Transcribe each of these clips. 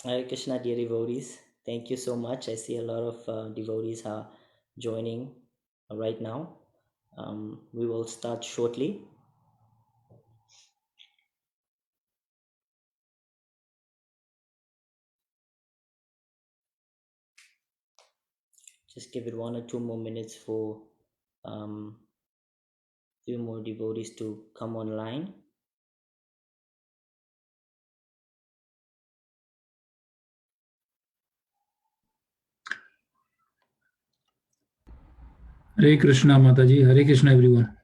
Hare Krishna, dear devotees. Thank you so much. I see a lot of devotees are joining right now. We will start shortly. Just give it 1 or 2 more minutes for few more devotees to come online. Hare Krishna Mataji, Hare Krishna everyone.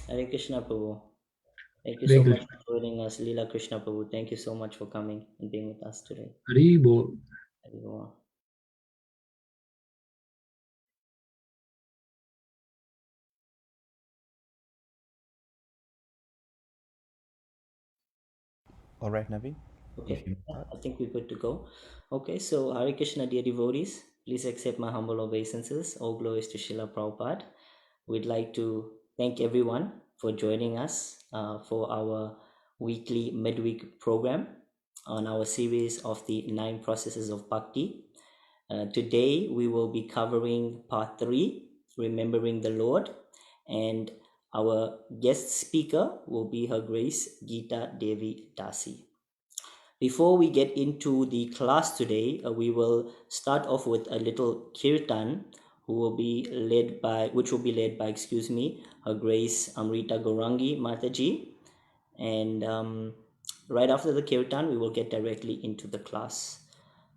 Hare Krishna Prabhu. Thank you Hare so much Krishna. for joining us. Leela Krishna Prabhu. Thank you so much for coming and being with us today. Hare Bol. Everyone. All right, Naveen. If Okay, you I think we're good to go. Okay, so Hare Krishna, dear devotees, please accept my humble obeisances. All glories to Srila Prabhupada. We'd like to thank everyone for joining us for our weekly midweek program on our series of the 9 processes of Bhakti. Today we will be covering part 3, Remembering the Lord, and our guest speaker will be Her Grace Gita Devi Dasi. Before we get into the class today, we will start off with a little kirtan, which will be led by, Her Grace Amrita Gorangi Mataji, and right after the kirtan, we will get directly into the class.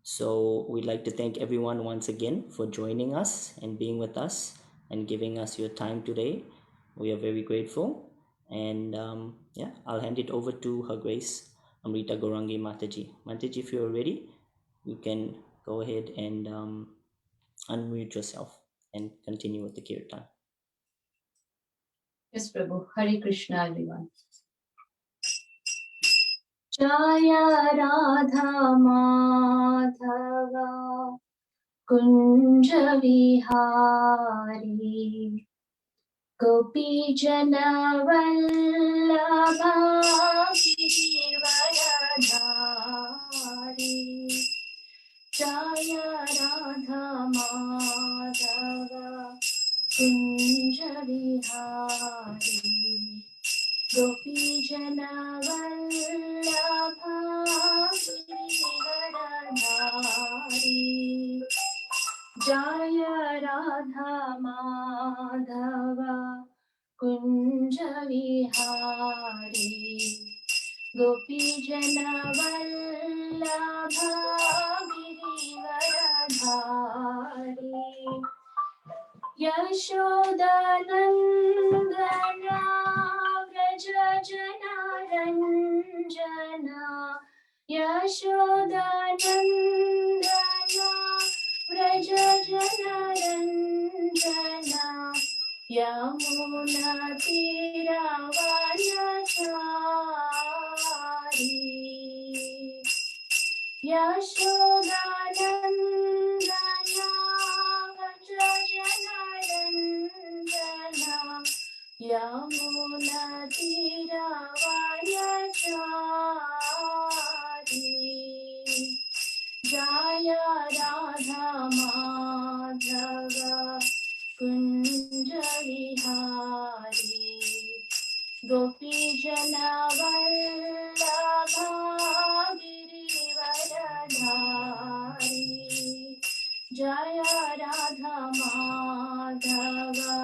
So we'd like to thank everyone once again for joining us and being with us and giving us your time today. We are very grateful. And I'll hand it over to Her Grace Amrita Gorangi Mataji. Mataji, if you're ready, you can go ahead and unmute yourself and continue with the kirtan. Yes, Prabhu. Hare Krishna, everyone. Jaya Radha Madhava Kunja Vihari Gopi Jana Vallabha Giridharadhari Jaya Radha Madhava Kunja Vihari Gopi Jana Vallabha Giridharadhari Jaya Radha Madhava Kunja Vihari Gopi Jana Vallabha Giridharadhari Yashodanandana Vraja Jana Ranjana Yashodanandana Vraja Jana Ranjana Yamuna Tiravanachari Yashodanandana Janarandana Yamuna Tiravanachari Jaya Radha Madhava Kunja Vihari Gopi Jana Vallabha Giridharadhari Jaya Radha Madhava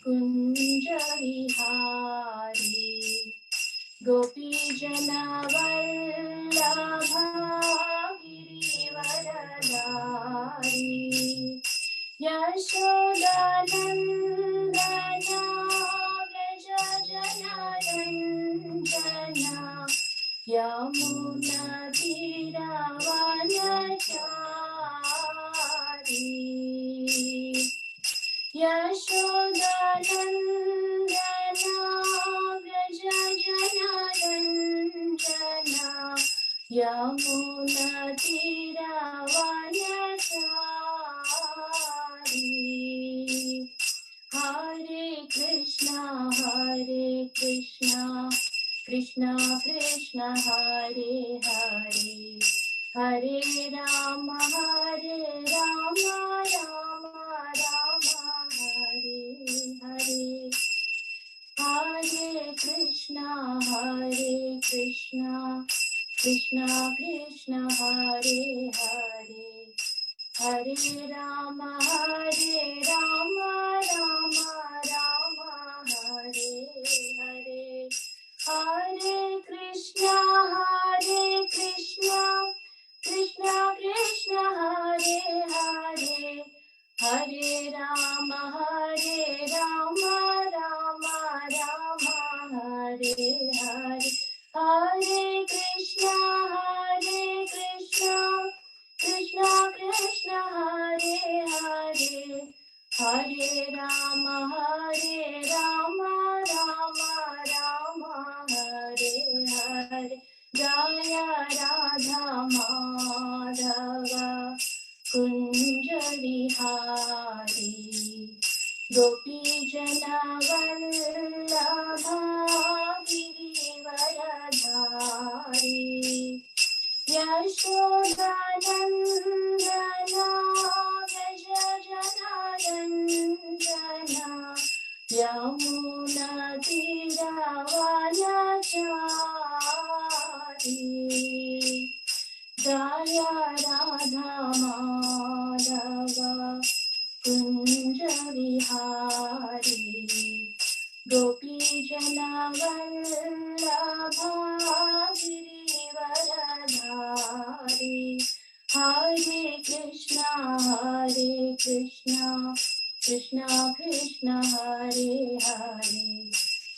Kunja Vihari Gopi Jana Vallabha Giridharadhari Yashodanandana Vraja Jana Ranjana Yamuna Tiravanachari Yashodanandana Vraja Jana Ranjana Yamuna Tiravanachari Hare Krishna, Krishna Krishna Hare Hare Hare Rama, Rama Rama, Hare Hare. Hare Krishna, Krishna Krishna, Hare Hare. Hare Rama, Rama Rama, Hare Hare. Hare Krishna, Krishna Krishna, Hare Hare. Hare Rama, Rama Rama, Hare Hare. Hare Krishna, Krishna Krishna, Hare Hare. Hare Rama, Rama Rama, Hare Hare. Jaya Radha Madhava Kunja Vihari Gopi Jana Vallabha Girivaradhari Yashodanandana Gaja Janarandana Yamuna Tiravanachari Jaya Radha Madhava Kunja Vihari Gopi Jana Vallabha Girivaradhari Hare Krishna, Krishna Krishna, Hare Hare.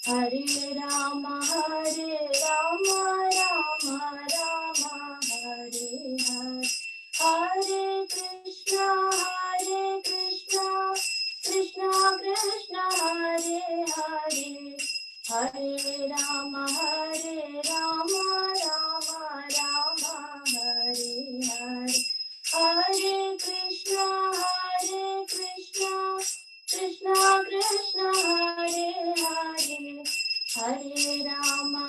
Hare Rama, Rama Rama, Hare Hare. Hare Krishna, Krishna Krishna, Hare Hare. Hare Rama, Rama Rama, Hare Hare. Hare Krishna, Krishna Krishna, Hare Hare. Hare Rama,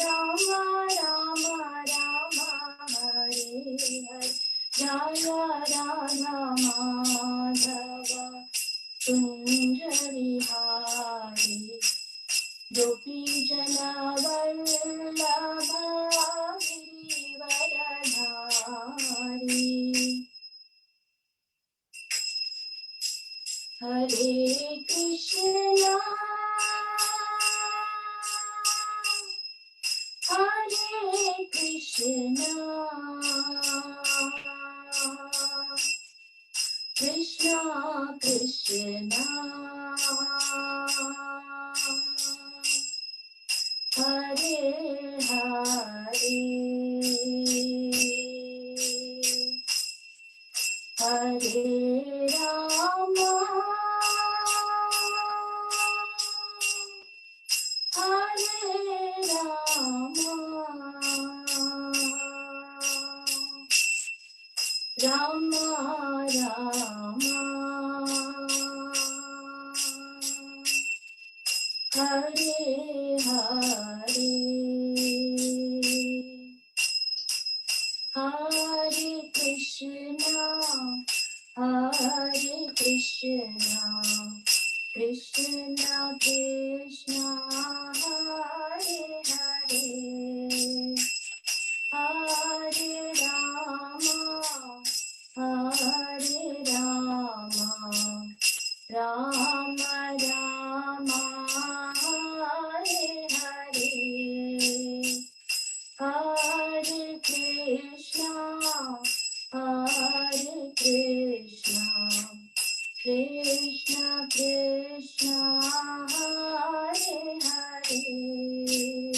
Rama Rama, Hare Hare. Jaya Radha Madhava Kunja Vihari Gopi Jana Vallabha Girivaradhari. Hare Krishna, Krishna Krishna, Hare Hare. Hare Rama, Rama Rama, Hare Hare. Hare Krishna, Krishna Krishna, Hare Hare. Hare Rama, Rama Rama, Hare Hare. Hare Krishna, Krishna Krishna, Hare Hare.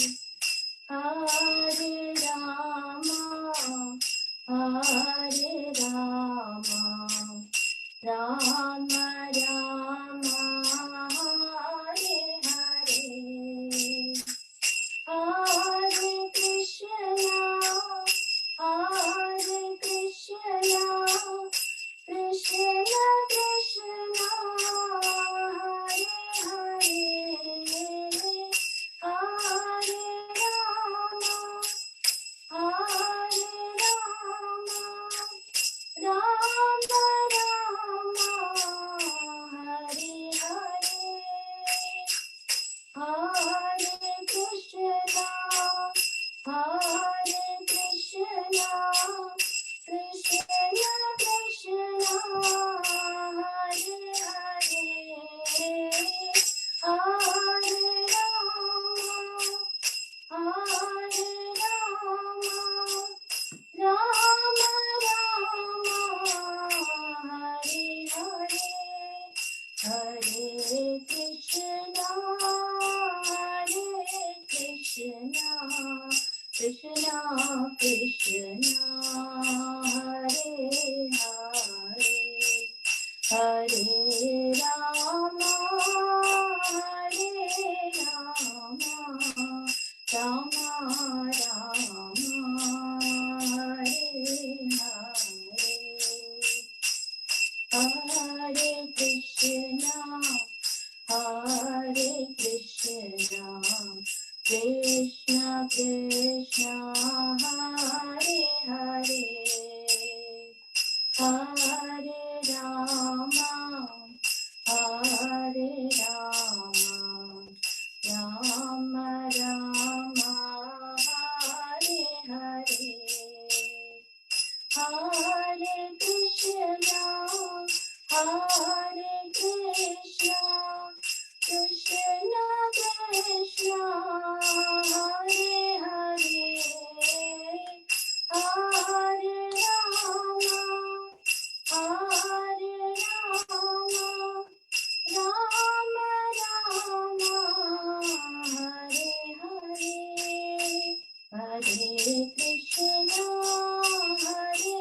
Krishna, Hare Rama, Rama Rama, Hare Krishna, Hare Krishna, Krishna Krishna, Hare Hare, Hare Rama, Hare Rama, Rama Rama, Hare Hare, Hare Krishna, Hare Krishna, Krishna Krishna, Hare Hare, Hare Rama, Hare Rama, Rama Rama, Hare Hare, Hare Krishna, Hare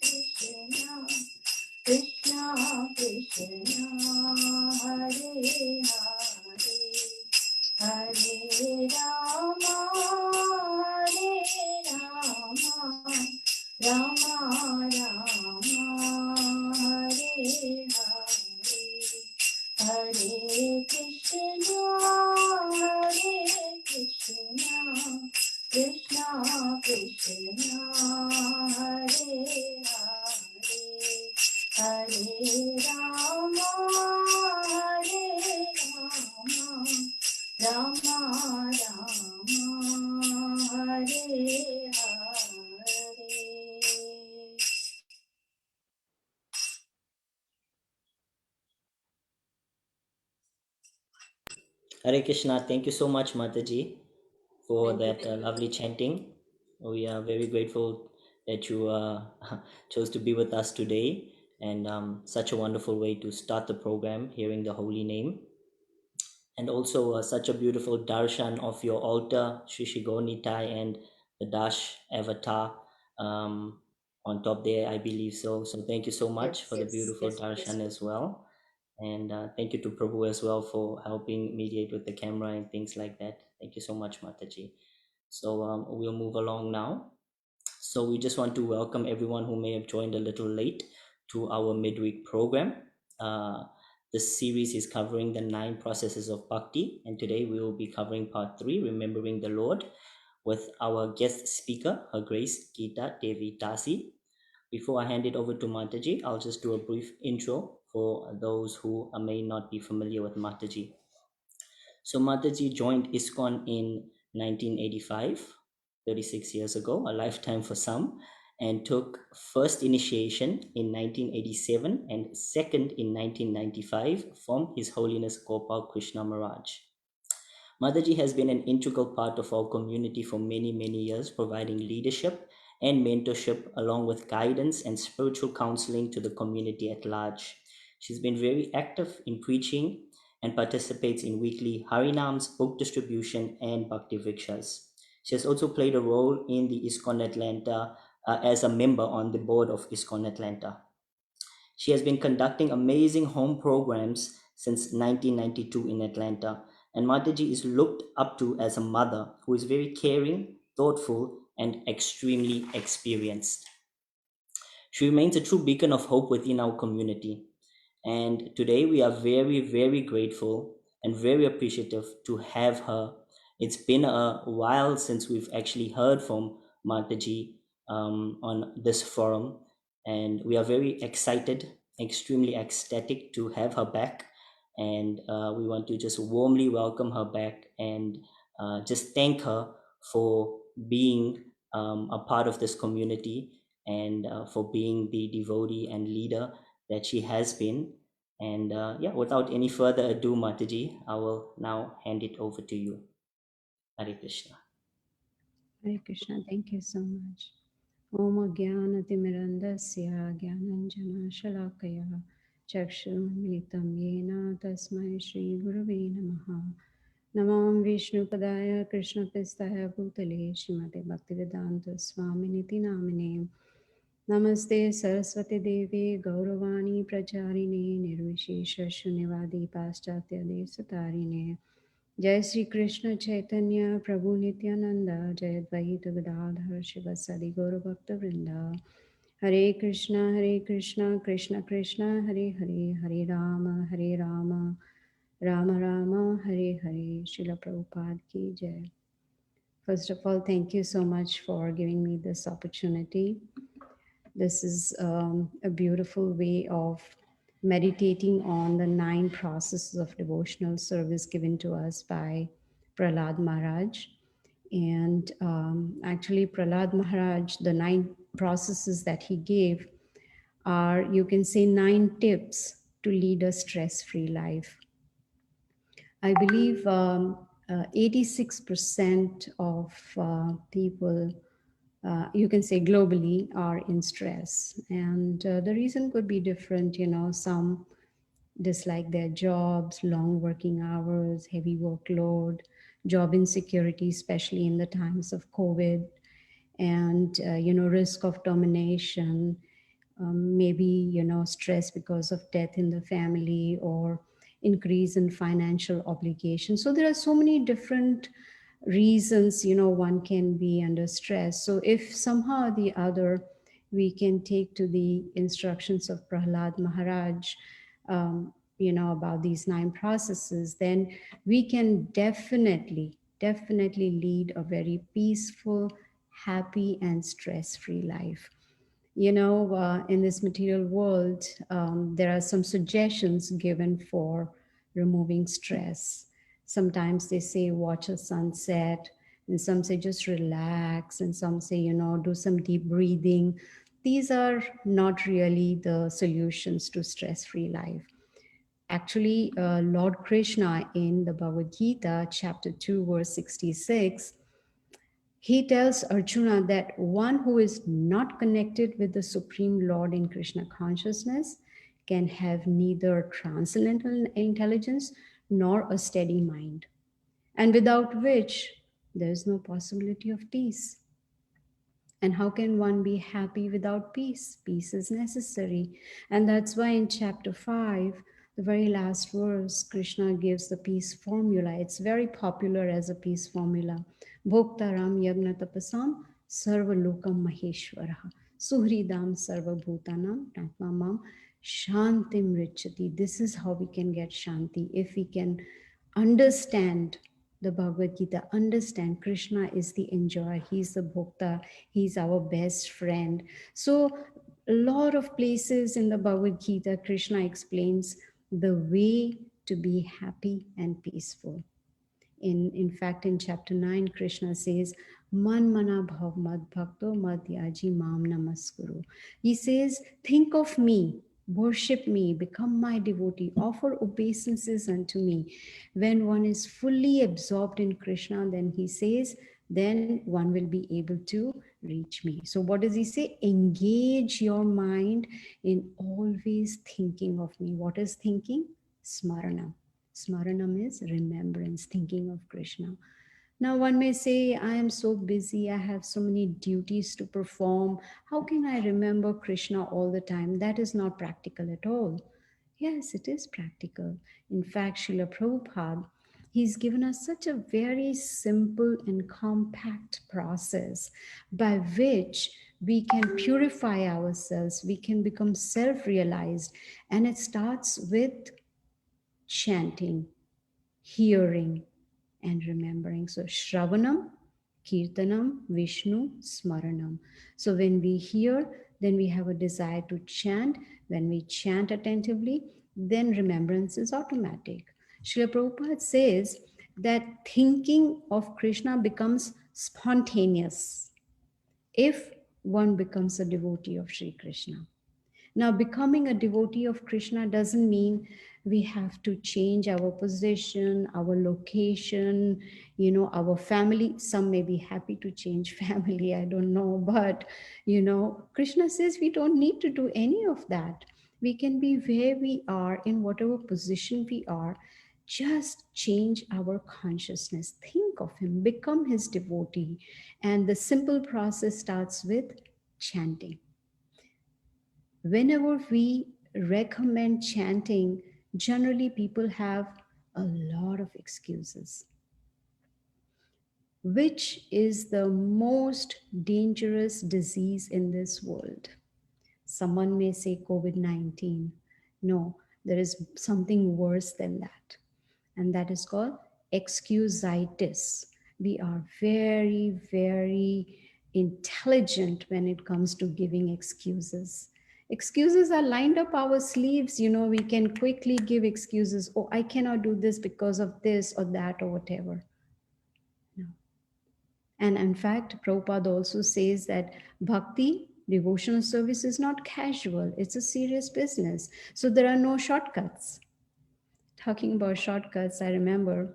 Krishna, Krishna Krishna, Hare Hare, Hare Rama, Hare Rama, Rama Rama, Hare Hare, Hare Krishna, Hare Krishna, Krishna Krishna, Hare Hare, Hare Rama, Hare Rama, Rama Rama, Hare Hare. Hare Krishna. Thank you so much, Mataji, for Thank you, that lovely chanting. We are very grateful that you chose to be with us today, and such a wonderful way to start the program, hearing the holy name. And also such a beautiful darshan of your altar, Sri Shigonitai, and the Dash avatar on top there, I believe so. So thank you so much Yes, for the beautiful yes, darshan as well. And thank you to Prabhu as well for helping mediate with the camera and things like that. Thank you so much, Mataji. So we'll move along now. So we just want to welcome everyone who may have joined a little late to our midweek program. This series is covering the 9 processes of Bhakti, and today we will be covering part 3, Remembering the Lord, with our guest speaker, Her Grace Gita Devi Dasi. Before I hand it over to Mataji, I'll just do a brief intro for those who may not be familiar with Mataji. So Mataji joined ISKCON in 1985, 36 years ago, a lifetime for some, and took first initiation in 1987 and second in 1995 from His Holiness Gopal Krishna Maharaj. Mataji has been an integral part of our community for many, many years, providing leadership and mentorship along with guidance and spiritual counseling to the community at large. She's been very active in preaching and participates in weekly Harinams, book distribution, and Bhakti Vrikshas. She has also played a role in the ISKCON Atlanta as a member on the board of ISKCON Atlanta. She has been conducting amazing home programs since 1992 in Atlanta, and Mataji is looked up to as a mother who is very caring, thoughtful, and extremely experienced. She remains a true beacon of hope within our community. And today we are very, very grateful and very appreciative to have her. It's been a while since we've actually heard from Mataji on this forum, and we are very excited, extremely ecstatic to have her back. And we want to just warmly welcome her back and just thank her for being a part of this community and for being the devotee and leader that she has been. And without any further ado, Mataji, I will now hand it over to you. Hare Krishna. Hare Krishna, thank you so much. Om Jnanatimirandasya Jnananjana Shalakaya Chakshurmilitam Yena Tasmai Shri Gurave Namaha Namam Vishnu Padaya Krishna Pistaya Bhutale Shrimate Bhaktivedanta Swaminiti Namine Namaste Saraswati Devi Gauravani Pracharine Nirvishesha Shunyavadi Paschatya Desatarine Jai Sri Krishna Chaitanya Prabhu Nityananda Jai Advaita Gadadhar Shivasadi Gaura Bhakta Vrinda Hare Krishna Krishna Krishna Hare Hare Hare Rama Rama Rama Hare Hare Srila Prabhupada Ki Jai. First of all, thank you so much for giving me this opportunity. This is a beautiful way of meditating on the 9 processes of devotional service given to us by Prahlad Maharaj. And actually, Prahlad Maharaj, the 9 processes that he gave are, you can say, 9 tips to lead a stress-free life. I believe 86% of people, you can say globally, are in stress. And the reason could be different. Some dislike their jobs, long working hours, heavy workload, job insecurity, especially in the times of COVID, and, risk of termination, maybe stress because of death in the family or increase in financial obligations. So there are so many different reasons one can be under stress. So if somehow or the other we can take to the instructions of Prahlad Maharaj, about these 9 processes, then we can definitely lead a very peaceful, happy and stress-free life. In this material world, there are some suggestions given for removing stress. Sometimes they say watch a sunset, and some say just relax, and some say, do some deep breathing. These are not really the solutions to stress-free life. Actually, Lord Krishna in the Bhagavad Gita, chapter 2, verse 66, he tells Arjuna that one who is not connected with the Supreme Lord in Krishna consciousness can have neither transcendental intelligence nor a steady mind, and without which there is no possibility of peace. And how can one be happy without peace? Peace is necessary. And that's why in chapter 5, the very last verse, Krishna gives the peace formula. It's very popular as a peace formula. Bhoktaram yagna tapasam sarva lokam maheshwaraha suhridam sarva bhutanam tatmamam shantim richati. This is how we can get shanti. If we can understand the Bhagavad Gita, understand Krishna is the enjoyer, he's the bhokta, he's our best friend. So a lot of places in the Bhagavad Gita, Krishna explains the way to be happy and peaceful. In fact, in chapter 9, Krishna says, Man mana bhav mad bhakto madhyaji mam namaskuru. He says, think of me, worship me, become my devotee, offer obeisances unto me. When one is fully absorbed in Krishna, then he says, then one will be able to reach me. So what does he say? Engage your mind in always thinking of me. What is thinking? Smaranam. Smaranam is remembrance, thinking of Krishna. Now one may say, I am so busy, I have so many duties to perform. How can I remember Krishna all the time? That is not practical at all. Yes, it is practical. In fact, Srila Prabhupada, he's given us such a very simple and compact process by which we can purify ourselves, we can become self-realized, and it starts with chanting, hearing, and remembering. So Shravanam, Kirtanam, Vishnu, Smaranam. So when we hear, then we have a desire to chant. When we chant attentively, then remembrance is automatic. Srila Prabhupada says that thinking of Krishna becomes spontaneous if one becomes a devotee of Sri Krishna. Now, becoming a devotee of Krishna doesn't mean we have to change our position, our location, our family. Some may be happy to change family, I don't know. But, Krishna says we don't need to do any of that. We can be where we are, in whatever position we are. Just change our consciousness. Think of him, become his devotee. And the simple process starts with chanting. Whenever we recommend chanting, generally people have a lot of excuses. Which is the most dangerous disease in this world? Someone may say COVID-19. No, there is something worse than that. And that is called excusitis. We are very, very intelligent when it comes to giving excuses. Excuses are lined up our sleeves. We can quickly give excuses. Oh, I cannot do this because of this or that or whatever. No. And in fact, Prabhupada also says that bhakti, devotional service, is not casual, it's a serious business. So there are no shortcuts. Talking about shortcuts, I remember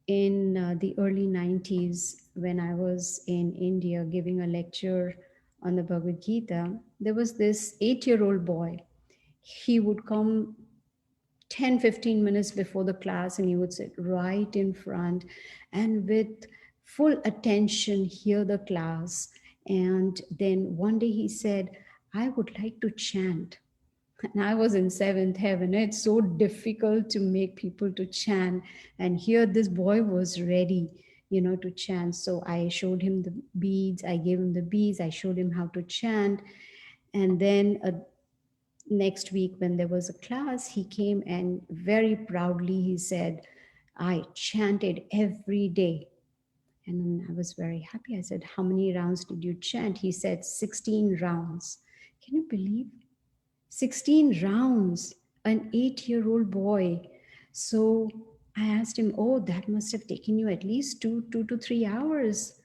in the early 90s when I was in India giving a lecture on the Bhagavad Gita, there was this 8-year-old boy. He would come 10-15 minutes before the class and he would sit right in front and with full attention hear the class. And then one day he said, I would like to chant. And I was in seventh heaven. It's so difficult to make people to chant. And here this boy was ready, to chant. So I showed him the beads. I gave him the beads. I showed him how to chant. And then next week when there was a class, he came and very proudly he said, I chanted every day. And then I was very happy. I said, how many rounds did you chant? He said 16 rounds. Can you believe 16 rounds, an 8-year-old boy? So I asked him, oh, that must have taken you at least 2 to 3 hours.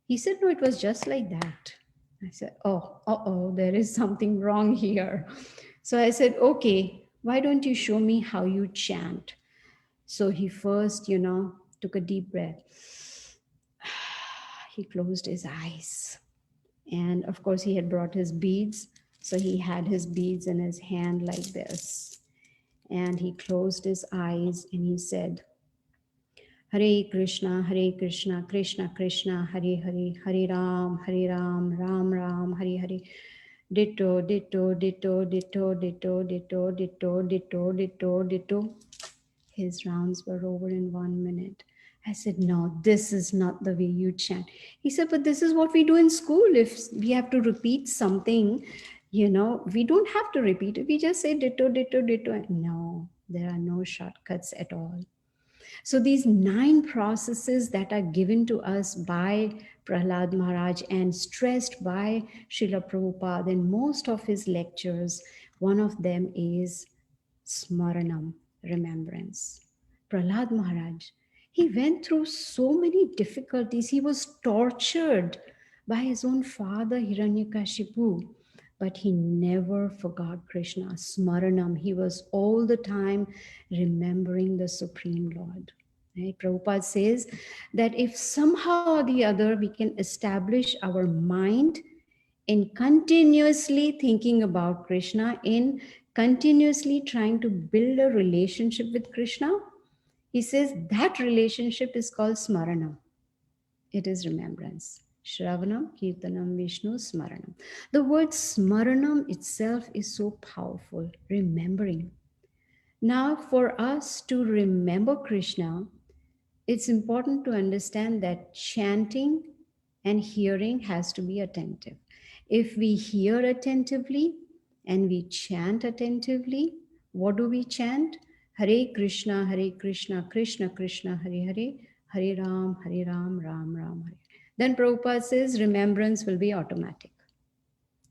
He said, no, it was just like that. I said, oh, there is something wrong here. So I said, okay, why don't you show me how you chant? So he first, took a deep breath. He closed his eyes. And of course, he had brought his beads. So he had his beads in his hand like this. And he closed his eyes and he said, Hare Krishna, Krishna Krishna, Hare Hare, Hare Ram, Ram Ram, Hare Hare. Ditto, ditto, ditto, ditto, ditto, ditto, ditto, ditto, ditto, ditto. His rounds were over in 1 minute. I said, no, this is not the way you chant. He said, but this is what we do in school. If we have to repeat something, we don't have to repeat it. We just say ditto, ditto, ditto. No, there are no shortcuts at all. So these 9 processes that are given to us by Prahlad Maharaj and stressed by Srila Prabhupada in most of his lectures, one of them is Smaranam Remembrance. Prahlad Maharaj, he went through so many difficulties. He was tortured by his own father Hiranyakashipu, but he never forgot Krishna. Smaranam, he was all the time remembering the Supreme Lord. Right? Prabhupada says that if somehow or the other we can establish our mind in continuously thinking about Krishna, in continuously trying to build a relationship with Krishna, he says that relationship is called Smaranam. It is remembrance. Shravanam, Kirtanam, Vishnu, Smaranam. The word Smaranam itself is so powerful, remembering. Now, for us to remember Krishna, it's important to understand that chanting and hearing has to be attentive. If we hear attentively and we chant attentively, what do we chant? Hare Krishna, Krishna Krishna, Hare Hare, Hare Ram, Ram Ram, Hare. Then Prabhupada says remembrance will be automatic.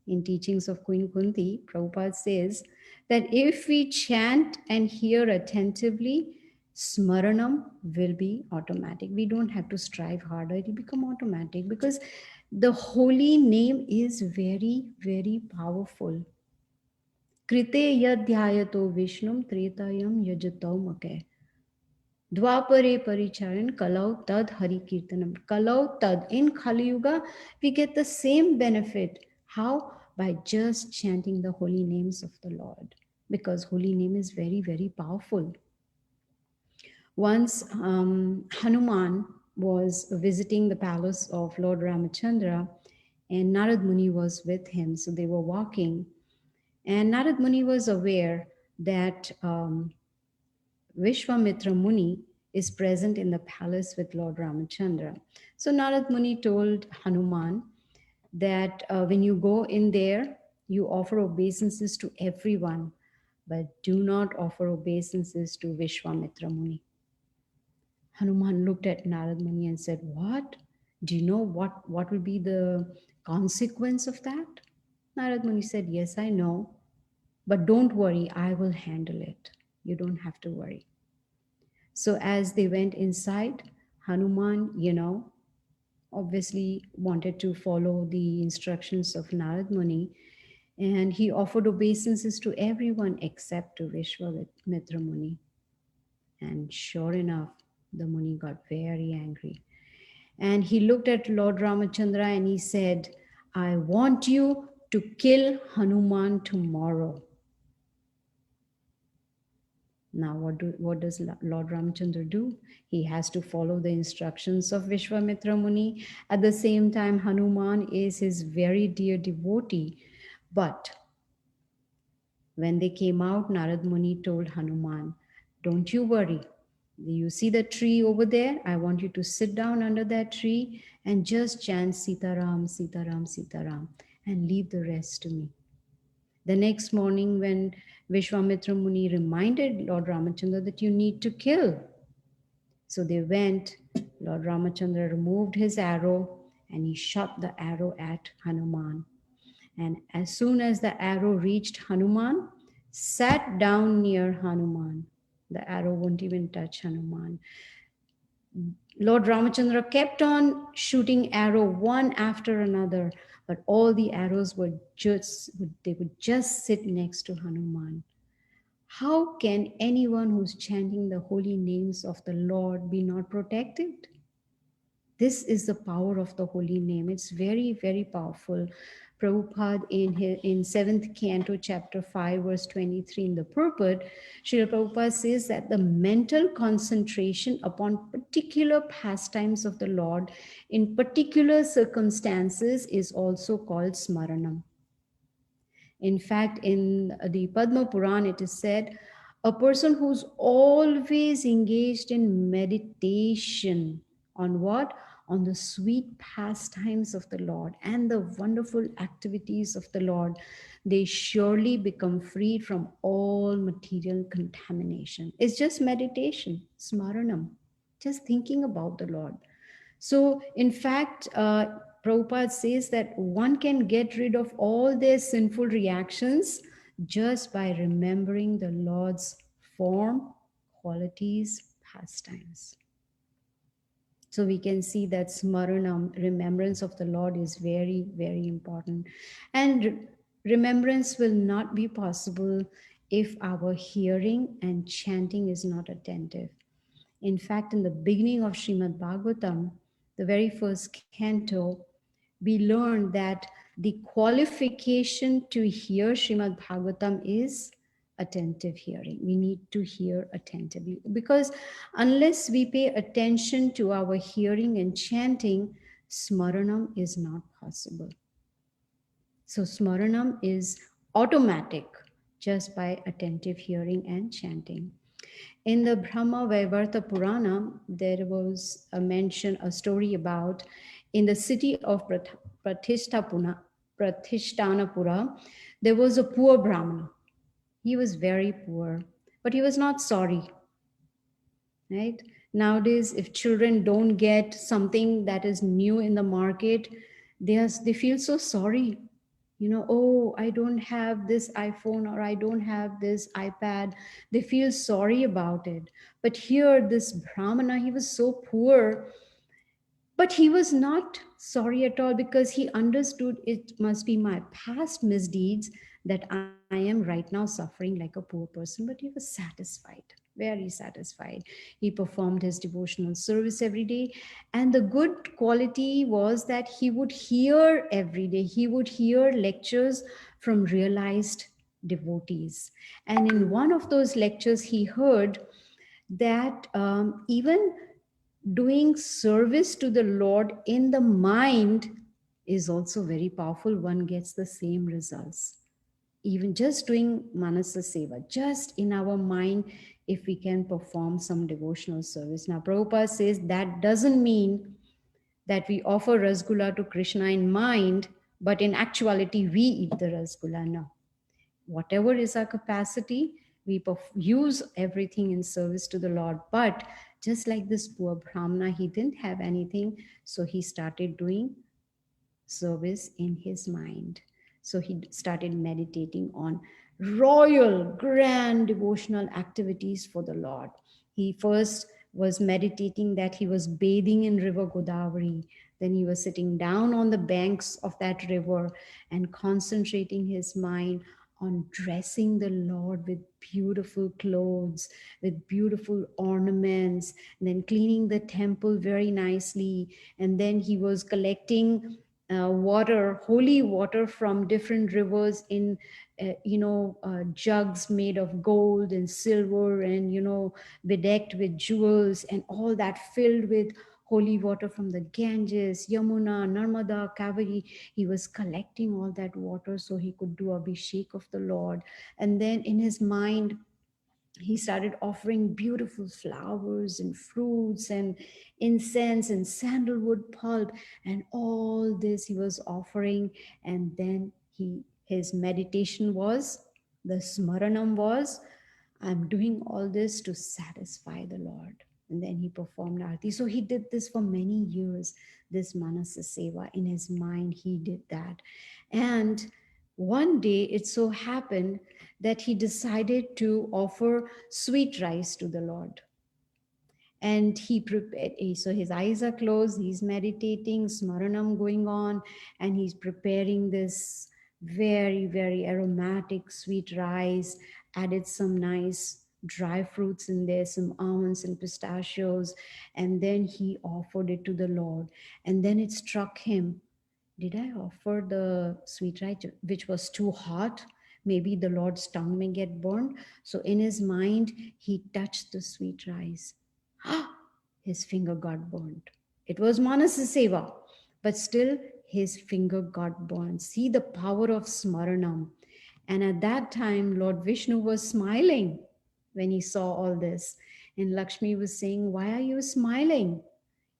In teachings of Queen Kunti, Prabhupada says that if we chant and hear attentively, Smaranam will be automatic. We don't have to strive harder. It will become automatic because the holy name is very, very powerful. Krite yadhyayato Vishnum tretayam yajato make. Dwapare paricharan kalau tad hari kirtanam. Kalau tad. In Kali Yuga, we get the same benefit. How? By just chanting the holy names of the Lord. because holy name is very, very powerful. Once Hanuman was visiting the palace of Lord Ramachandra, and Narad Muni was with him. So they were walking, and Narad Muni was aware that Vishwamitra Muni is present in the palace with Lord Ramachandra. So Narad Muni told Hanuman that when you go in there, you offer obeisances to everyone, but do not offer obeisances to Vishwamitra Muni. Hanuman looked at Narad Muni and said, "What? Do you know what will be the consequence of that?" Narad Muni said, "Yes, I know, but don't worry, I will handle it. You don't have to worry." So as they went inside, Hanuman, obviously wanted to follow the instructions of Narad Muni, and he offered obeisances to everyone except to Vishwamitra Muni. And sure enough, the Muni got very angry. And he looked at Lord Ramachandra and he said, "I want you to kill Hanuman tomorrow." Now, what does Lord Ramachandra do? He has to follow the instructions of Vishwamitra Muni. At the same time, Hanuman is his very dear devotee. But when they came out, Narad Muni told Hanuman, "Don't you worry. You see the tree over there? I want you to sit down under that tree and just chant Sitaram, Sitaram, Sitaram, and leave the rest to me." The next morning, when Vishwamitra Muni reminded Lord Ramachandra that you need to kill, so they went. Lord Ramachandra removed his arrow and he shot the arrow at Hanuman. And as soon as the arrow reached Hanuman, sat down near Hanuman. The arrow wouldn't even touch Hanuman. Lord Ramachandra kept on shooting arrow one after another, but all the arrows would just sit next to Hanuman. How can anyone who's chanting the holy names of the Lord be not protected? This is the power of the holy name. It's very, very powerful. Prabhupada in 7th Canto, chapter 5, verse 23 in the purport, Srila Prabhupada says that the mental concentration upon particular pastimes of the Lord in particular circumstances is also called Smaranam. In fact, in the Padma Puran, it is said, a person who's always engaged in meditation on what? On the sweet pastimes of the Lord and the wonderful activities of the Lord, they surely become freed from all material contamination. It's just meditation, smaranam, just thinking about the Lord. So, in fact, Prabhupada says that one can get rid of all their sinful reactions just by remembering the Lord's form, qualities, pastimes. So we can see that Smaranam, remembrance of the Lord, is very, very important. And remembrance will not be possible if our hearing and chanting is not attentive. In fact, in the beginning of Srimad Bhagavatam, the very first canto, we learned that the qualification to hear Srimad Bhagavatam is attentive hearing. We need to hear attentively, because unless we pay attention to our hearing and chanting, smaranam is not possible. So smaranam is automatic just by attentive hearing and chanting. In the Brahma Vaivarta Purana, there was a story about in the city of Pratishthanapura, there was a poor Brahmana. He was very poor, but he was not sorry, right? Nowadays, if children don't get something that is new in the market, they feel so sorry. Oh, I don't have this iPhone, or I don't have this iPad. They feel sorry about it. But here, this Brahmana, he was so poor, but he was not sorry at all, because he understood it must be my past misdeeds that I am right now suffering like a poor person. But he was satisfied, very satisfied. He performed his devotional service every day. And the good quality was that he would hear every day, he would hear lectures from realized devotees. And in one of those lectures, he heard that even doing service to the Lord in the mind is also very powerful. One gets the same results. Even just doing manasa seva, just in our mind, if we can perform some devotional service. Now, Prabhupada says that doesn't mean that we offer rasgulla to Krishna in mind, but in actuality, we eat the rasgulla. No. Whatever is our capacity, we use everything in service to the Lord. But just like this poor Brahmana, he didn't have anything, so he started doing service in his mind. So he started meditating on royal, grand devotional activities for the Lord. He first was meditating that he was bathing in river Godavari. Then he was sitting down on the banks of that river and concentrating his mind on dressing the Lord with beautiful clothes, with beautiful ornaments, and then cleaning the temple very nicely. And then he was collecting water, holy water from different rivers in, jugs made of gold and silver and, bedecked with jewels and all that filled with holy water from the Ganges, Yamuna, Narmada, Kaveri. He was collecting all that water so he could do Abhishek of the Lord. And then in his mind, he started offering beautiful flowers and fruits and incense and sandalwood pulp, and all this he was offering. And then his meditation was, the smaranam was, I'm doing all this to satisfy the Lord. And then he performed arati. So he did this for many years, this manasa seva. In his mind, he did that. And one day it so happened that he decided to offer sweet rice to the Lord. And he prepared, so his eyes are closed, he's meditating, smaranam going on, and he's preparing this very, very aromatic sweet rice, added some nice dry fruits in there, some almonds and pistachios, and then he offered it to the Lord. And then it struck him, did I offer the sweet rice which was too hot? Maybe the Lord's tongue may get burned. So in his mind, he touched the sweet rice. His finger got burned. It was Manasa Seva, but still his finger got burned. See the power of Smaranam. And at that time, Lord Vishnu was smiling when he saw all this. And Lakshmi was saying, why are you smiling?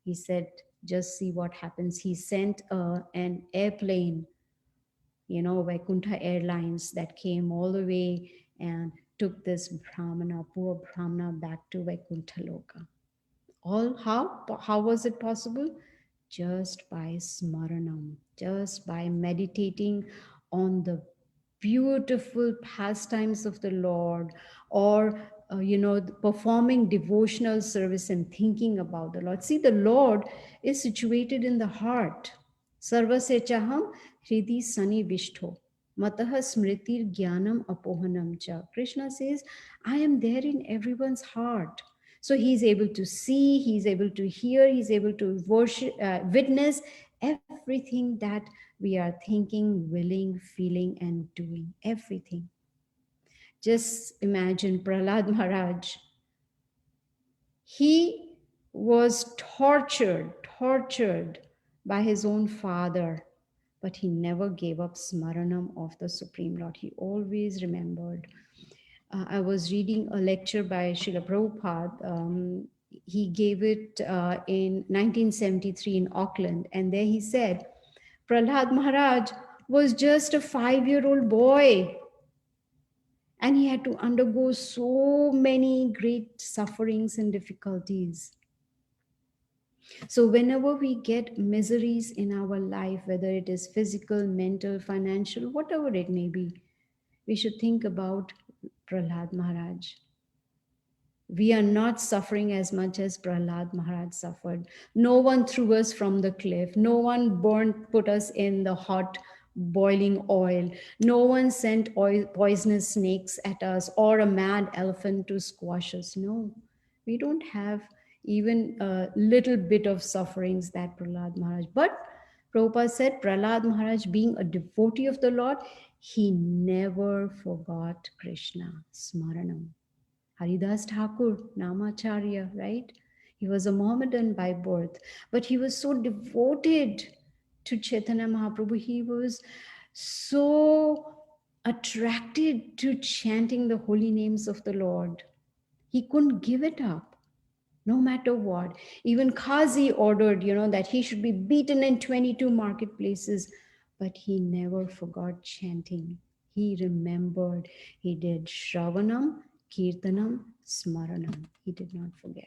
He said, just see what happens. He sent an airplane, Vaikuntha Airlines, that came all the way and took this Brahmana, poor Brahmana, back to Vaikuntha Loka. All how was it possible? Just by smaranam, just by meditating on the beautiful pastimes of the Lord, or performing devotional service and thinking about the Lord. See, the Lord is situated in the heart. Sarvasya chaham hridi sani vishtho mataha smritir jnanam apohanam cha. Krishna says, I am there in everyone's heart. So he's able to see, he's able to hear, he's able to worship, witness everything that we are thinking, willing, feeling, and doing. Everything. Just imagine Prahlad Maharaj. He was tortured by his own father, but he never gave up smaranam of the Supreme Lord. He always remembered. I was reading a lecture by Srila Prabhupada. He gave it in 1973 in Auckland. And there he said, Prahlad Maharaj was just a 5-year-old boy. And he had to undergo so many great sufferings and difficulties. So whenever we get miseries in our life, whether it is physical, mental, financial, whatever it may be, we should think about Prahlad Maharaj. We are not suffering as much as Prahlad Maharaj suffered. No one threw us from the cliff. No one put us in the hot boiling oil. No one sent poisonous snakes at us or a mad elephant to squash us. No, we don't have even a little bit of sufferings that Prahlad Maharaj. But Prabhupada said, Prahlad Maharaj, being a devotee of the Lord, he never forgot Krishna. Smaranam. Haridas Thakur, Namacharya, right? He was a Mohammedan by birth, but he was so devoted to Chaitanya Mahaprabhu. He was so attracted to chanting the holy names of the Lord. He couldn't give it up, no matter what. Even Qazi ordered, that he should be beaten in 22 marketplaces, but he never forgot chanting. He remembered. He did Shravanam, Kirtanam, Smaranam. He did not forget.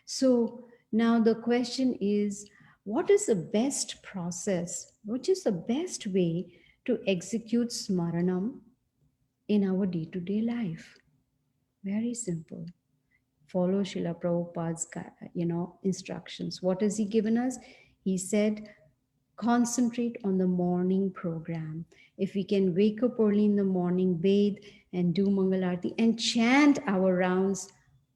So now the question is, what is the best process? Which is the best way to execute Smaranam in our day-to-day life? Very simple. Follow Srila Prabhupada's, instructions. What has he given us? He said, concentrate on the morning program. If we can wake up early in the morning, bathe and do Mangalarti and chant our rounds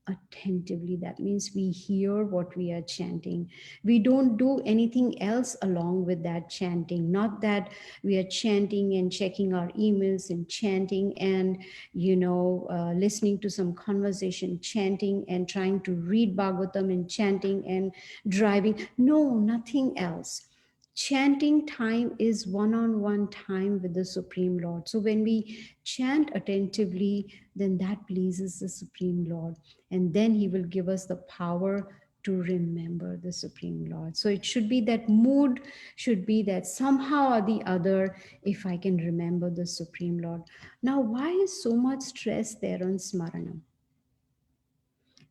attentively, that means we hear what we are chanting. We don't do anything else along with that chanting. Not that we are chanting and checking our emails and chanting and listening to some conversation, chanting and trying to read Bhagavatam and chanting and driving. No, nothing else. Chanting time is one-on-one time with the Supreme Lord. So when we chant attentively, then that pleases the Supreme Lord. And then he will give us the power to remember the Supreme Lord. So it should be that mood, should be that somehow or the other, if I can remember the Supreme Lord. Now, why is so much stress there on Smaranam?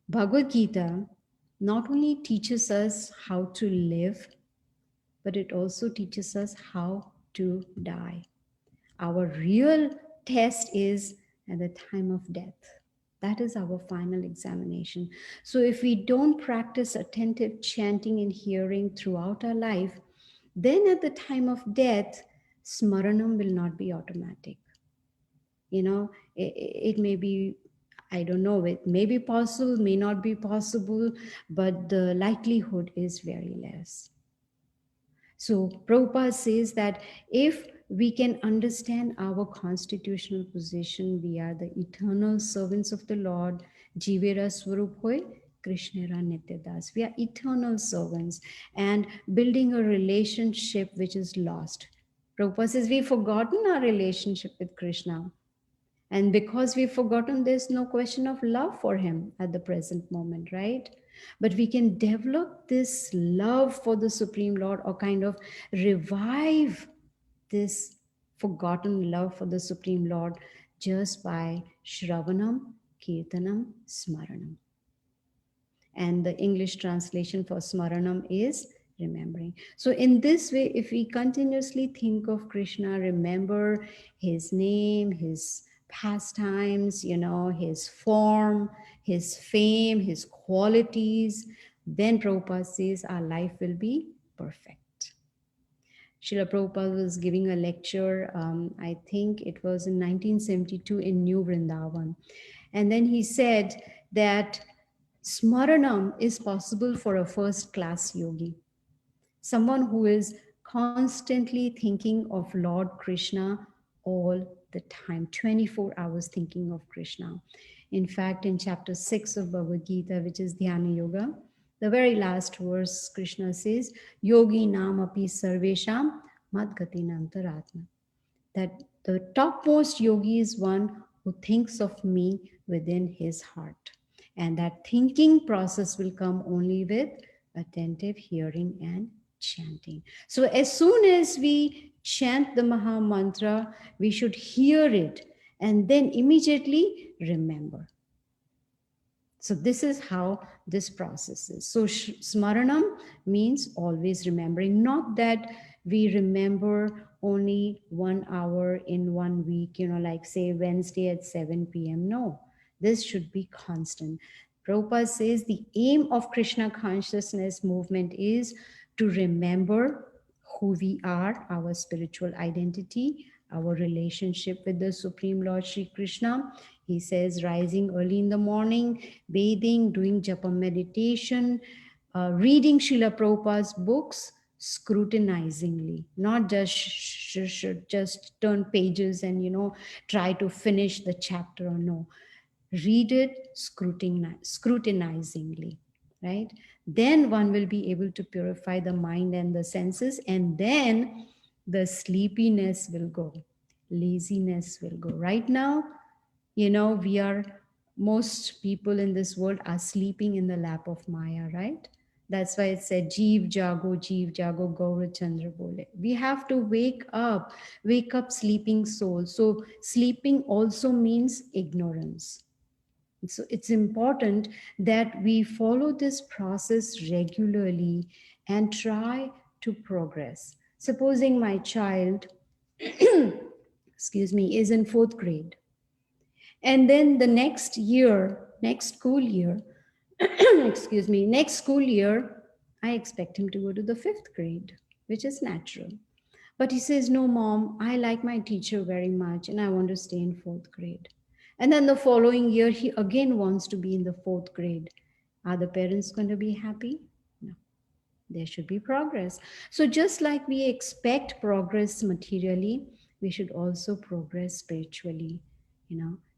Bhagavad Gita not only teaches us how to live, but it also teaches us how to die. Our real test is at the time of death. That is our final examination. So if we don't practice attentive chanting and hearing throughout our life, then at the time of death, Smaranam will not be automatic. It may be, I don't know, it may be possible, may not be possible, but the likelihood is very less. So Prabhupada says that if we can understand our constitutional position, we are the eternal servants of the Lord, Jivera Swarup Hoy, Krishnera Nityadas. We are eternal servants and building a relationship which is lost. Prabhupada says we've forgotten our relationship with Krishna. And because we've forgotten, there's no question of love for him at the present moment, right? But we can develop this love for the Supreme Lord or kind of revive this forgotten love for the Supreme Lord just by Shravanam, Kirtanam, Smaranam. And the English translation for Smaranam is remembering. So in this way, if we continuously think of Krishna, remember his name, his pastimes, his form, his fame, his qualities, then Prabhupada says our life will be perfect. Srila Prabhupada was giving a lecture, I think it was in 1972 in New Vrindavan. And then he said that Smaranam is possible for a first-class yogi, someone who is constantly thinking of Lord Krishna all the time, 24 hours thinking of Krishna. In fact, in chapter 6 of Bhagavad Gita, which is Dhyana Yoga, the very last verse, Krishna says, Yogi nam api sarvesham madgati nantaratma. That the topmost yogi is one who thinks of me within his heart. And that thinking process will come only with attentive hearing and chanting. So as soon as we chant the Maha Mantra, we should hear it and then immediately remember. So this is how this process is. So Smaranam means always remembering, not that we remember only 1 hour in 1 week, like say Wednesday at 7 p.m. No, this should be constant. Prabhupada says the aim of Krishna consciousness movement is to remember who we are, our spiritual identity, our relationship with the Supreme Lord Shri Krishna. He says rising early in the morning, bathing, doing japa meditation, reading Srila Prabhupada's books, scrutinizingly, not just just turn pages and try to finish the chapter, or no, read it scrutinizingly, right? Then one will be able to purify the mind and the senses, and then the sleepiness will go, laziness will go. Right now, we are, most people in this world are sleeping in the lap of Maya, right? That's why it said Jeev Jago Gaura Chandra Bole. We have to wake up sleeping soul. So sleeping also means ignorance. So it's important that we follow this process regularly and try to progress. Supposing my child, excuse me, is in fourth grade, and then the next year, next school year, excuse me, next school year, I expect him to go to the fifth grade, which is natural. But he says, no, mom, I like my teacher very much and I want to stay in fourth grade. And then the following year, he again wants to be in the fourth grade. Are the parents going to be happy? No, there should be progress. So, just like we expect progress materially, we should also progress spiritually.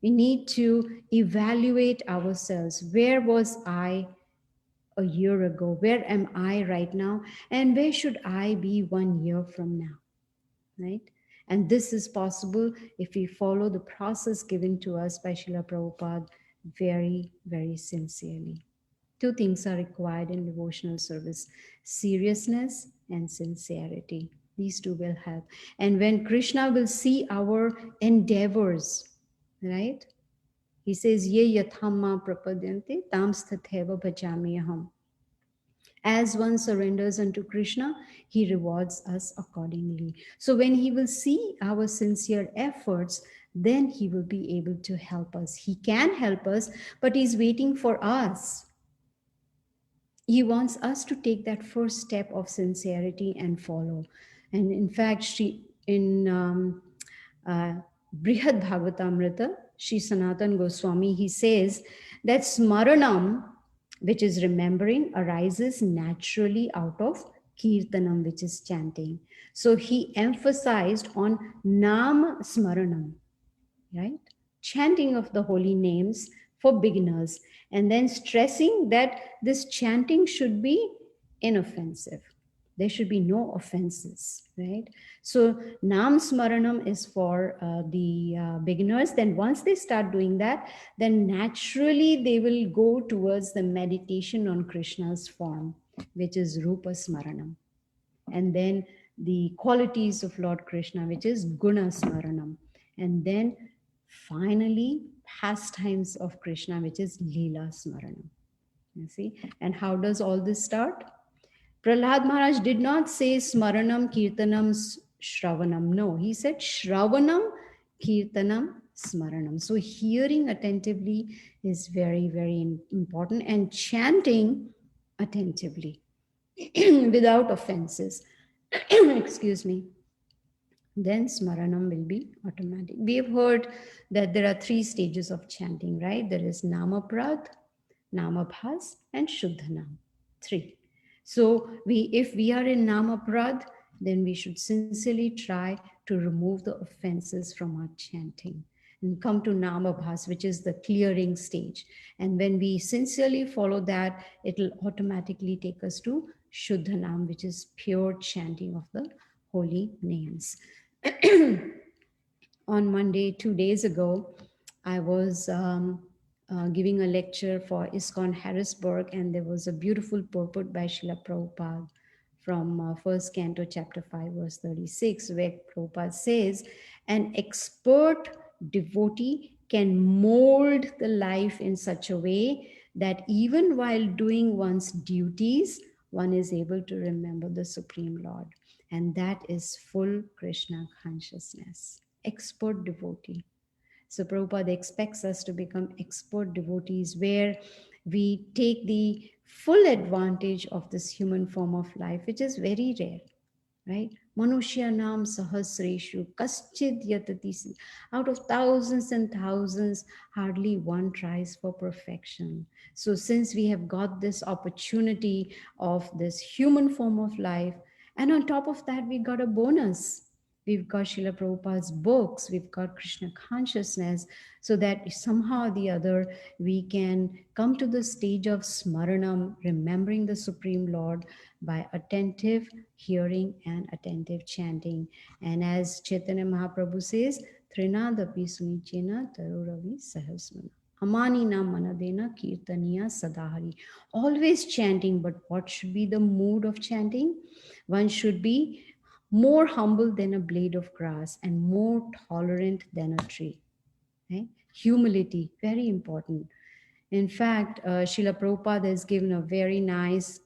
We need to evaluate ourselves. Where was I a year ago? Where am I right now? And where should I be 1 year from now? Right? And this is possible if we follow the process given to us by Srila Prabhupada very, very sincerely. Two things are required in devotional service: seriousness and sincerity. These two will help. And when Krishna will see our endeavors, right? He says, Ye yathamma prapadyante tam sthatheva bhajamyaham. As one surrenders unto Krishna, he rewards us accordingly. So when he will see our sincere efforts, then he will be able to help us. He can help us, but he's waiting for us. He wants us to take that first step of sincerity and follow. And in fact, in Brihad Bhagavatamrita, Sri Sanatan Goswami, he says that Smaranam, which is remembering, arises naturally out of Kirtanam, which is chanting. So he emphasized on Nam Smaranam, right? Chanting of the holy names for beginners, and then stressing that this chanting should be inoffensive. There should be no offenses, right? So Nam Smaranam is for the beginners. Then once they start doing that, then naturally they will go towards the meditation on Krishna's form, which is Rupa Smaranam. And then the qualities of Lord Krishna, which is Guna Smaranam. And then finally, pastimes of Krishna, which is Leela Smaranam. You see? And how does all this start? Prahlad Maharaj did not say Smaranam, Kirtanam, Shravanam. No, he said Shravanam, Kirtanam, Smaranam. So hearing attentively is very, very important, and chanting attentively without offenses. Excuse me. Then Smaranam will be automatic. We have heard that there are 3 stages of chanting, right? There is Namaprad, Namabhas, and Shuddhanam. 3. So if we are in Namaprad, then we should sincerely try to remove the offenses from our chanting and come to Namabhas, which is the clearing stage. And when we sincerely follow that, it will automatically take us to Shuddhanam, which is pure chanting of the holy names. On Monday, 2 days ago, I was giving a lecture for ISKCON Harrisburg, and there was a beautiful purport by Srila Prabhupada from 1st Canto, chapter 5, verse 36, where Prabhupada says, an expert devotee can mold the life in such a way that even while doing one's duties, one is able to remember the Supreme Lord. And that is full Krishna consciousness. Expert devotee. So Prabhupada expects us to become expert devotees, where we take the full advantage of this human form of life, which is very rare, right? Manushyanam sahasreshu kaschid yatati. Out of thousands and thousands, hardly one tries for perfection. So since we have got this opportunity of this human form of life, And on top of that, we got a bonus. We've got Srila Prabhupada's books, we've got Krishna consciousness, so that somehow or the other we can come to the stage of Smaranam, remembering the Supreme Lord by attentive hearing and attentive chanting. And as Chaitanya Mahaprabhu says, Trinadapi Sunichena Taruravi Sahasmana. Amanina Manadena Kirtaniya Sadahari. Always chanting, but what should be the mood of chanting? One should be more humble than a blade of grass and more tolerant than a tree. Okay? Humility, very important. In fact, Srila Prabhupada has given a very nice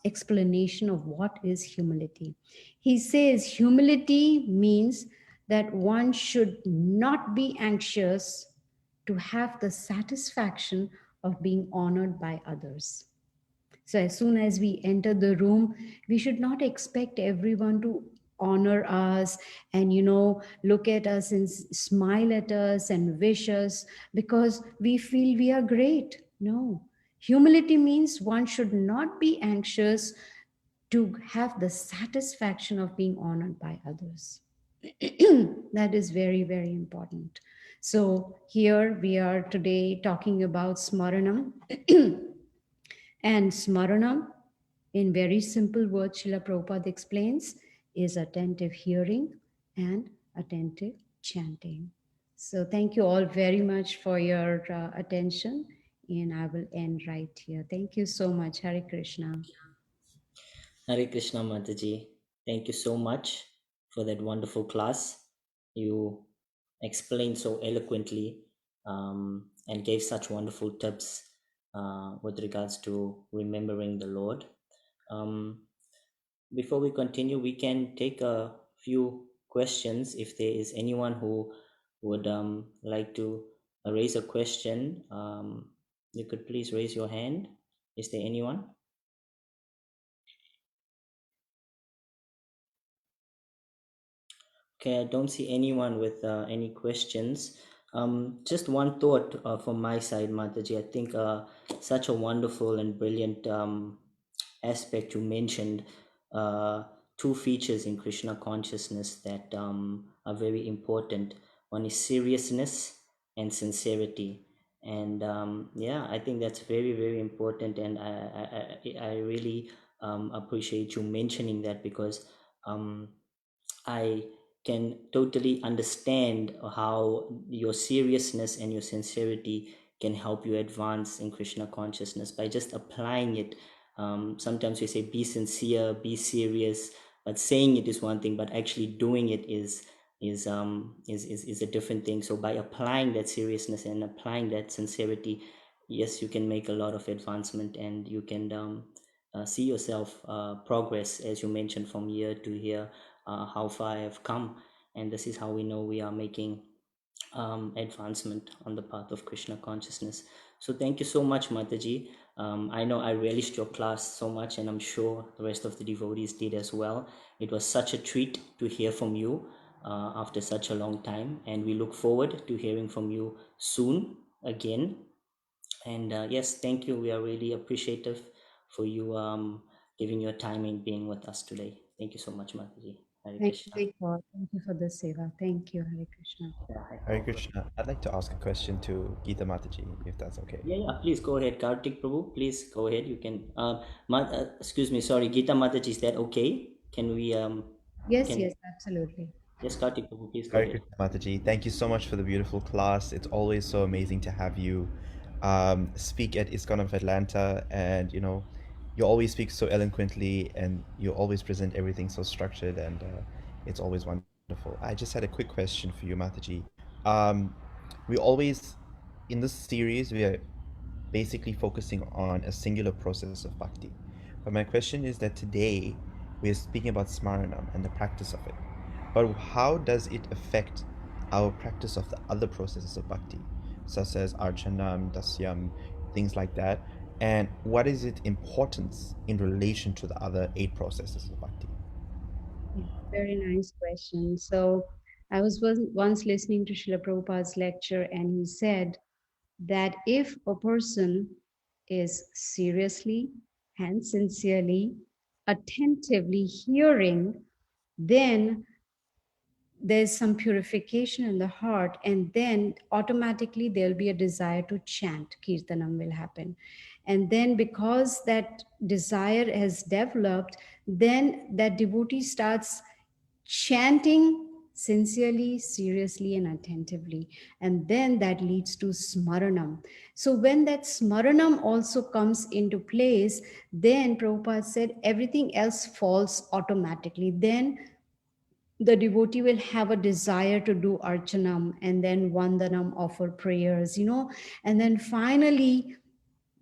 explanation of what is humility. He says humility means that one should not be anxious to have the satisfaction of being honored by others. So as soon as we enter the room, we should not expect everyone to honor us and look at us and smile at us and wish us because we feel we are great. No. Humility means one should not be anxious to have the satisfaction of being honored by others. That is very, very important. So here we are today talking about Smaranam. And Smaranam, in very simple words, Srila Prabhupada explains, is attentive hearing and attentive chanting. So thank you all very much for your attention. And I will end right here. Thank you so much. Hare Krishna. Hare Krishna, Mataji. Thank you so much for that wonderful class. You explained so eloquently and gave such wonderful tips with regards to remembering the Lord. Before we continue, we can take a few questions. If there is anyone who would like to raise a question, you could please raise your hand. Is there anyone? Okay, I don't see anyone with any questions. Just one thought from my side, Mataji. I think such a wonderful and brilliant aspect you mentioned. Two features in Krishna consciousness that are very important. One is seriousness and sincerity. And yeah, I think that's very, very important. And I really appreciate you mentioning that because I can totally understand how your seriousness and your sincerity can help you advance in Krishna consciousness by just applying it. Sometimes we say be sincere, be serious, but saying it is one thing, but actually doing it is a different thing. So by applying that seriousness and applying that sincerity, yes, you can make a lot of advancement and you can see yourself progress, as you mentioned, from year to year, how far I have come. And this is how we know we are making advancement on the path of Krishna consciousness. So thank you so much, Mataji. I know I relished your class so much, and I'm sure the rest of the devotees did as well. It was such a treat to hear from you after such a long time, and we look forward to hearing from you soon again. And yes, thank you. We are really appreciative for you giving your time and being with us today. Thank you so much, Mataji. Hare Thank you, Krishna. Big God. Thank you for the seva. Thank you, Hare Krishna. Yeah, Hare Krishna. I'd like to ask a question to Gita Mataji, if that's okay. yeah, please go ahead. Kartik Prabhu, please go ahead. You can. Excuse me, sorry, Gita Mataji, is that okay? Can we Yes, can yes, absolutely. yes, Kartik Prabhu, please go Hare ahead. Krishna Mataji. Thank you so much for the beautiful class. It's always so amazing to have you speak at ISKCON of Atlanta, and you always speak so eloquently, and you always present everything so structured, and it's always wonderful. I just had a quick question for you, Mataji. Um, we always in this series we are basically focusing on a singular process of bhakti. But my question is that today we are speaking about Smaranam and the practice of it. But how does it affect our practice of the other processes of bhakti, such as Archanam, Dasyam, things like that? And what is its importance in relation to the other 8 processes of bhakti? Yeah, very nice question. So I was once listening to Srila Prabhupada's lecture, and he said that if a person is seriously and sincerely attentively hearing, then there's some purification in the heart, and then automatically there'll be a desire to chant. Kirtanam will happen. And then because that desire has developed, then that devotee starts chanting sincerely, seriously, and attentively. And then that leads to Smaranam. So when that Smaranam also comes into place, then Prabhupada said everything else falls automatically. Then the devotee will have a desire to do archanam and then vandanam, offer prayers, and then finally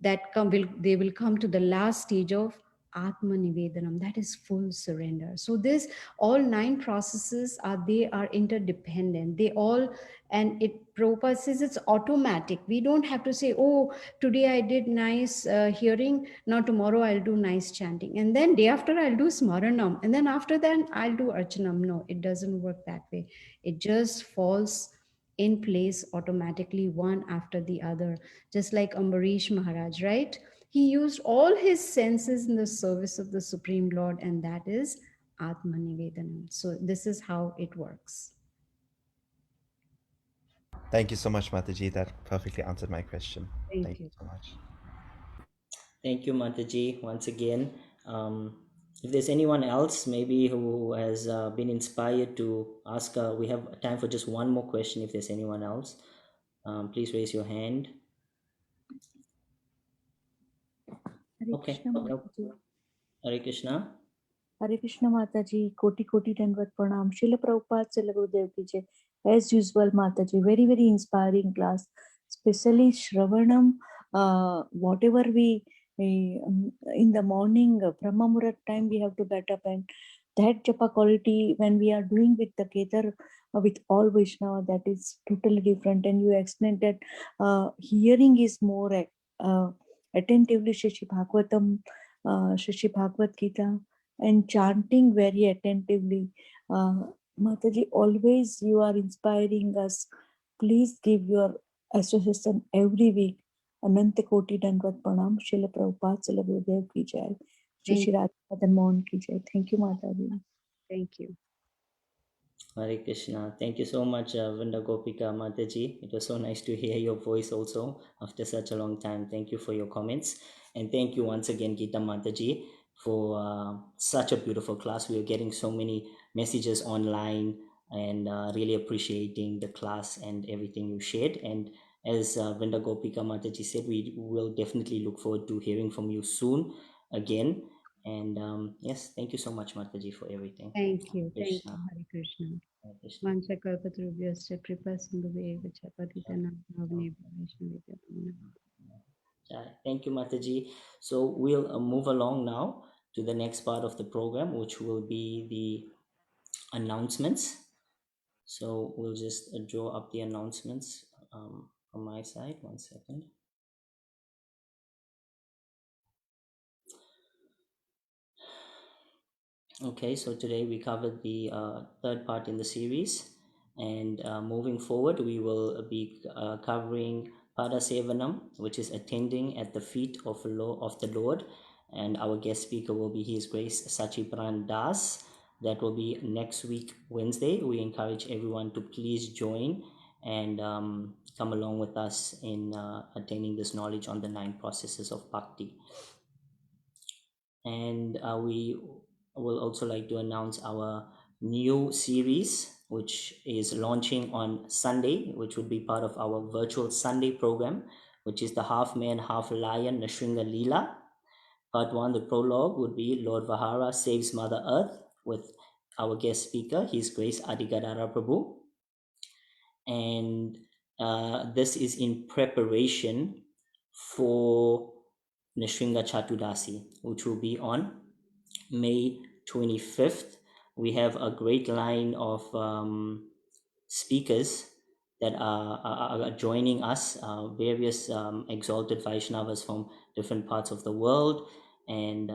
they will come to the last stage of atma nivedanam, that is full surrender. So this all 9 processes are interdependent, they all, and it Prabhupada says it's automatic. We don't have to say, oh, today I did nice hearing, now tomorrow I'll do nice chanting, and then day after I'll do smaranam, and then after that I'll do archanam. No, it doesn't work that way. It just falls in place automatically, one after the other, just like Ambarish Maharaj, right? He used all his senses in the service of the Supreme Lord, and that is Atma Nivedanam. So this is how it works. Thank you so much, Mataji. That perfectly answered my question. Thank Thank you you. so much. Thank you, Mataji, once again. If there's anyone else maybe who has been inspired to ask, we have time for just one more question. If there's anyone else, please raise your hand. Hare Okay. Krishna No. Mataji. Hare Krishna. Hare Krishna Mataji. Koti Koti Dandavat Pranam. Srila Prabhupada Srila Gurudev ki jai. As usual, Mataji, very, very inspiring class. Especially Shravanam, whatever in the morning, Brahma Muhurat time, we have to get up, and that japa quality when we are doing with the Ketar, with all Vaishnava, that is totally different. And you explained that hearing is more attentively Shashi Bhagavatam, Shashi Bhagavad Gita, and chanting very attentively. Mataji, always you are inspiring us. Please give your association every week. Ananta Koti Dandavat Pranam. Srila Prabhupada Srila Gurudev ki jai. Shri Thank Shri Radha Madan Mohan ki jai. Thank you, Mataji. Thank you. Hare Krishna. Thank you so much, Vrinda Gopika Mataji. It was so nice to hear your voice also after such a long time. Thank you for your comments. And thank you once again, Gita Mataji, for such a beautiful class. We are getting so many messages online and really appreciating the class and everything you shared. And as Vrinda Gopika Mataji said, we will definitely look forward to hearing from you soon again. And yes, thank you so much, Mataji, for everything. Thank you. Hare Thank Krishna. you. Hare Krishna. Hare Krishna. Vancha kalpatarubhyascha kripa sindhuveva cha patitanam bhavane vaishnavite. Thank you, Mataji. So we'll move along now to the next part of the program, which will be the announcements. So we'll just draw up the announcements from my side. One second. Okay, so today we covered the third part in the series, and moving forward, we will be covering Pada Sevanam, which is attending at the feet of the Lord, and our guest speaker will be His Grace Sachipran Das. That will be next week, Wednesday. We encourage everyone to please join and come along with us in attaining this knowledge on the 9 processes of Bhakti. And we will also like to announce our new series, which is launching on Sunday, which would be part of our virtual Sunday program, which is the Half Man, Half Lion Nrsimha Leela. Part 1, the prologue, would be Lord Vahara Saves Mother Earth, with our guest speaker, His Grace Adigadara Prabhu. And this is in preparation for Nrsimha Chaturdasi, which will be on May 25th. We have a great line of speakers that are joining us, various exalted Vaishnavas from different parts of the world. And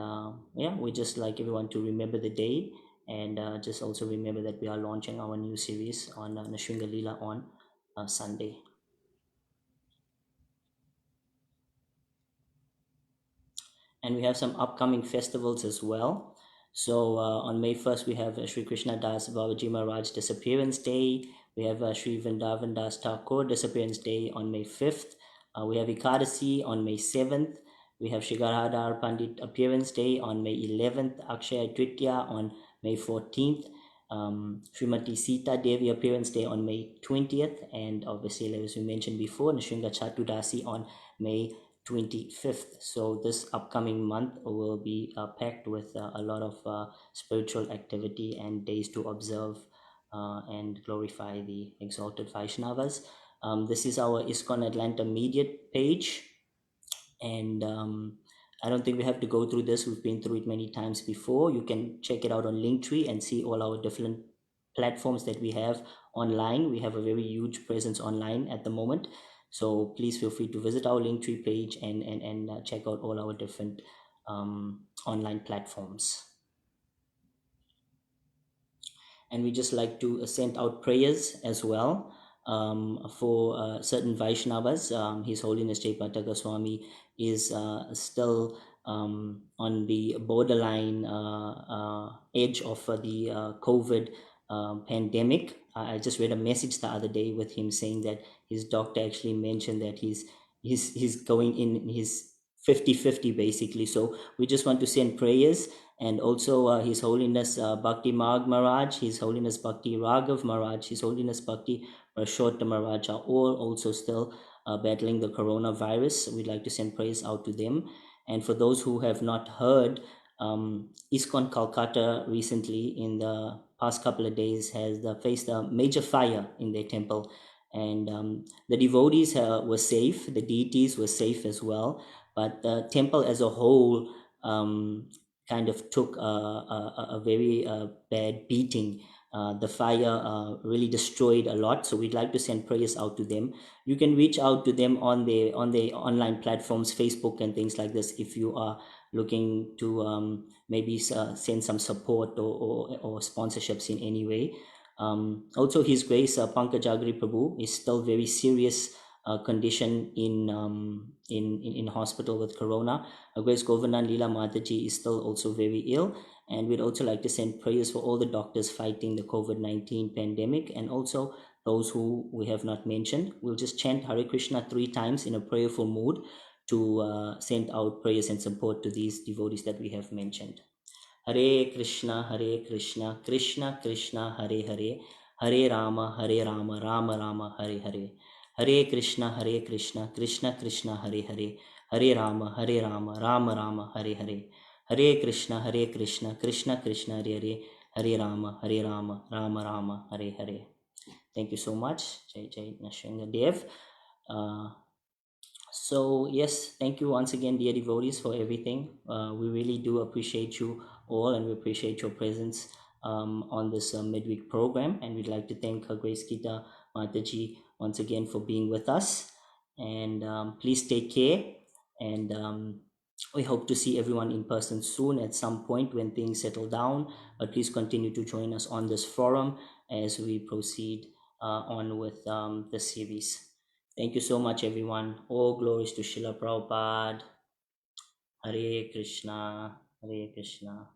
yeah, we just like everyone to remember the day, and just also remember that we are launching our new series on Nrsimha Leela on Sunday. And we have some upcoming festivals as well. So on May 1st, we have Sri Krishna Das Babaji Maharaj Disappearance Day. We have Sri Vrindavan Das Thakur Disappearance Day on May 5th. We have Ekadasi on May 7th. We have Shri Gadadhar Pandit Appearance Day on May 11th. Akshaya Tritiya on May 14th. Srimati Sita Devi Appearance Day on May 20th. And obviously, as we mentioned before, Nrsimha Chaturdasi on May 25th. So this upcoming month will be packed with a lot of spiritual activity and days to observe and glorify the exalted Vaishnavas. This is our ISKCON Atlanta Immediate page, and I don't think we have to go through this. We've been through it many times before. You can check it out on Linktree and see all our different platforms that we have online. We have a very huge presence online at the moment, so please feel free to visit our Linktree page and check out all our different online platforms. And we just like to send out prayers as well for certain Vaishnavas. His Holiness Jaipata Goswami is still on the borderline edge of the COVID pandemic. I just read a message the other day with him saying that his doctor actually mentioned that he's going in his 50-50 basically. So we just want to send prayers, and also His Holiness Bhakti Marg Maharaj, His Holiness Bhakti Raghav Maharaj, His Holiness Bhakti Purushottam Maharaj are all also still battling the coronavirus. We'd like to send prayers out to them. And for those who have not heard, ISKCON Calcutta recently, in the past couple of days, has faced a major fire in their temple. And the devotees were safe, the deities were safe as well, but the temple as a whole kind of took a very bad beating. The fire really destroyed a lot, so we'd like to send prayers out to them. You can reach out to them on the online platforms, Facebook and things like this, if you are looking to maybe send some support or sponsorships in any way. Also, His Grace Pankajagri Prabhu is still very serious condition in hospital with corona. Grace Govardhan Leela Mataji is still also very ill, and we'd also like to send prayers for all the doctors fighting the COVID-19 pandemic, and also those who we have not mentioned. We'll just chant Hare Krishna 3 times in a prayerful mood to send out prayers and support to these devotees that we have mentioned. Hare Krishna, Krishna Krishna, Hare Hare, Hare Rama, Rama Rama, Hare Hare. Hare Krishna, Krishna Krishna, Hare Hare, Hare Rama, Rama Rama, Hare Hare. Hare Krishna, Krishna Krishna, Hare Hare, Hare Rama, Rama Rama, Hare Hare. Thank you so much. Jai Jai Nrsimha Dev. So yes, thank you once again, dear devotees, for everything. We really do appreciate you all, and we appreciate your presence on this midweek program. And we'd like to thank Her Grace Gita Mataji once again for being with us. And please take care. And we hope to see everyone in person soon at some point when things settle down. But please continue to join us on this forum as we proceed on with the series. Thank you so much, everyone. All glories to Srila Prabhupada. Hare Krishna, Hare Krishna.